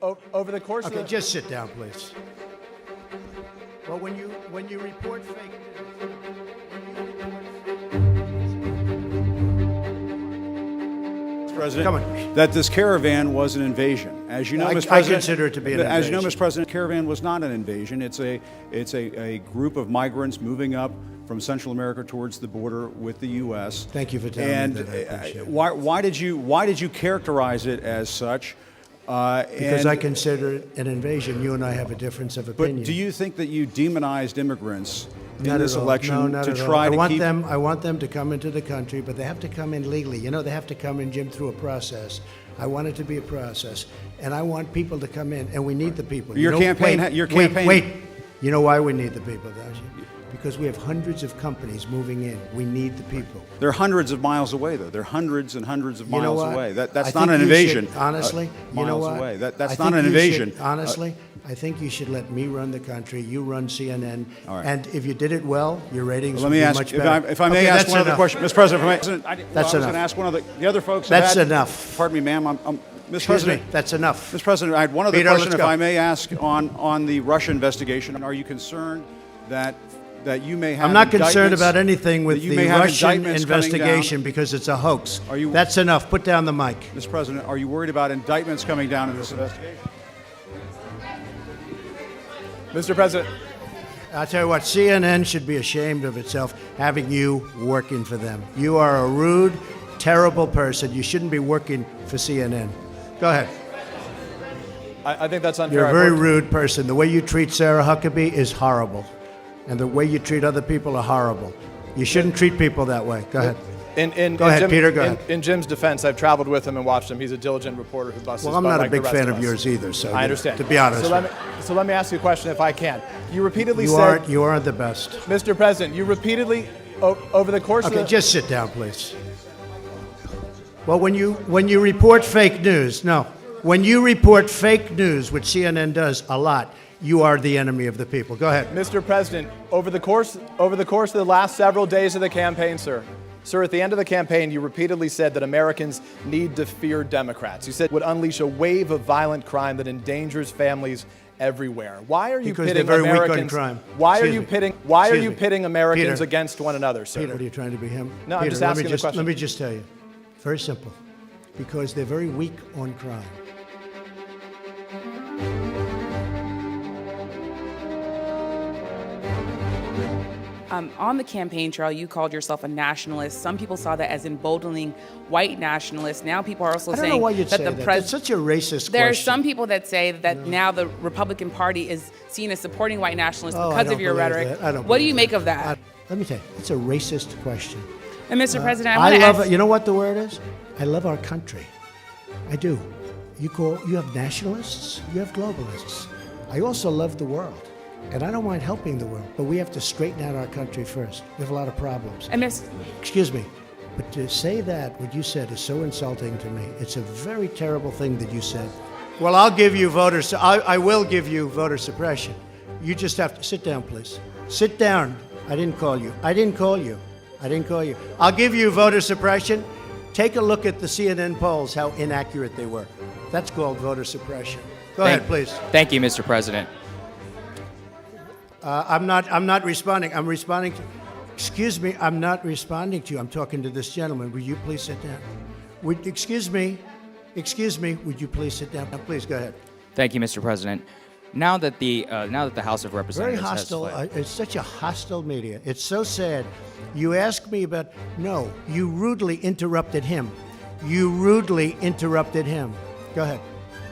over the course of Okay, the... just sit down, please. Well, when you report fake news, President, Come on. that this caravan was an invasion. As you know, I Mr. President, consider it to be an As you know, invasion. Mr. President, caravan was not an invasion. It's a group of migrants moving up from Central America towards the border with the U.S. Thank you for telling me that. I appreciate it. why did you characterize it as such? Because I consider it an invasion. You and I have a difference of opinion. But do you think that you demonized immigrants in Not this at all. election No, not to at all. try I to want keep them. I want them to come into the country, but they have to come in legally. You know, they have to come in, Jim, through a process. I want it to be a process, and I want people to come in, and we need the people. Your campaign. Wait. You know why we need the people, don't you? Because we have hundreds of companies moving in. We need the people. They're hundreds of miles away, though. They're hundreds and hundreds of You know miles what? away. I That's think not an you invasion. should- honestly, you know miles what? away. I That's think not an you invasion. should- honestly, I think you should let me run the country. You run CNN. All right. And if you did it well, your ratings Let would me be ask, much if better. I may Okay, ask that's one other enough. question, Mr. President. I was That's going enough. to ask one of the other folks. have That's had- enough. Pardon me, ma'am. Mr. Excuse President. me. That's enough. Mr. President, I had one other Peter, question, let's if go. I may ask, on the Russia investigation. Are you concerned that you may have? I'm not concerned indictments- about anything with that you the may have Russian indictments coming down? investigation because it's a hoax. Are you- That's enough. Put down the mic. Mr. President, are you worried about indictments coming down in this investigation? Mr. President, I'll tell you what, CNN should be ashamed of itself having you working for them. You are a rude, terrible person. You shouldn't be working for CNN. Go ahead. I think that's unfair. You're a I've very worked- rude person. The way you treat Sarah Huckabee is horrible. And the way you treat other people are horrible. You shouldn't treat people that way. Go ahead. Go ahead, Peter, go ahead. In Jim's defense, I've traveled with him and watched him. He's a diligent reporter who busts Well, his I'm butt not a like the big rest fan of of us. yours either, so I understand. to be honest. So let me ask you a question if I can. You repeatedly you said, aren't the best. Mr. President, you repeatedly, over the course Okay, of the... just sit down, please. Well, when you report fake news, when you report fake news, which CNN does a lot, you are the enemy of the people. Go ahead. Mr. President, over the course of the last several days of the campaign, sir, at the end of the campaign, you repeatedly said that Americans need to fear Democrats. You said it would unleash a wave of violent crime that endangers families everywhere. Why are you Because pitting they're very weak on Americans? crime. Why are Excuse you me. pitting Excuse me. Americans Peter. against one another, sir? Peter, what are you trying to be him? No, I'm Peter, just let asking me the question. Let me just tell you. Very simple. Because they're very weak on crime. On the campaign trail, you called yourself a nationalist. Some people saw that as emboldening white nationalists. Now people are also I don't saying know why you'd that say the that. president. That's such a racist There are question. some people that say that now the Republican Party is seen as supporting white nationalists Oh, I because don't of your believe rhetoric. that. I don't What do you believe make of that? Let me tell you, it's a racist question. And Mr. President, I I want to love ask. it. You know what the word is? I love our country. I do. You have nationalists, you have globalists. I also love the world. And I don't mind helping the world, but we have to straighten out our country first. We have a lot of problems. And Miss, Excuse me, but to say that, what you said, is so insulting to me. It's a very terrible thing that you said. Well, I'll give you I will give you voter suppression. You just have to sit down, please. Sit down. I didn't call you. I didn't call you. I'll give you voter suppression. Take a look at the CNN polls, how inaccurate they were. That's called voter suppression. Go ahead, please. Thank you, Mr. President. I'm not responding. I'm responding to. Excuse me. I'm not responding to you. I'm talking to this gentleman. Will you please sit down? Excuse me. Would you please sit down? Please go ahead. Thank you, Mr. President. Now that the House of Very Representatives hostile. has split, It's such a hostile media. It's so sad. You ask me about. No, you rudely interrupted him. Go ahead.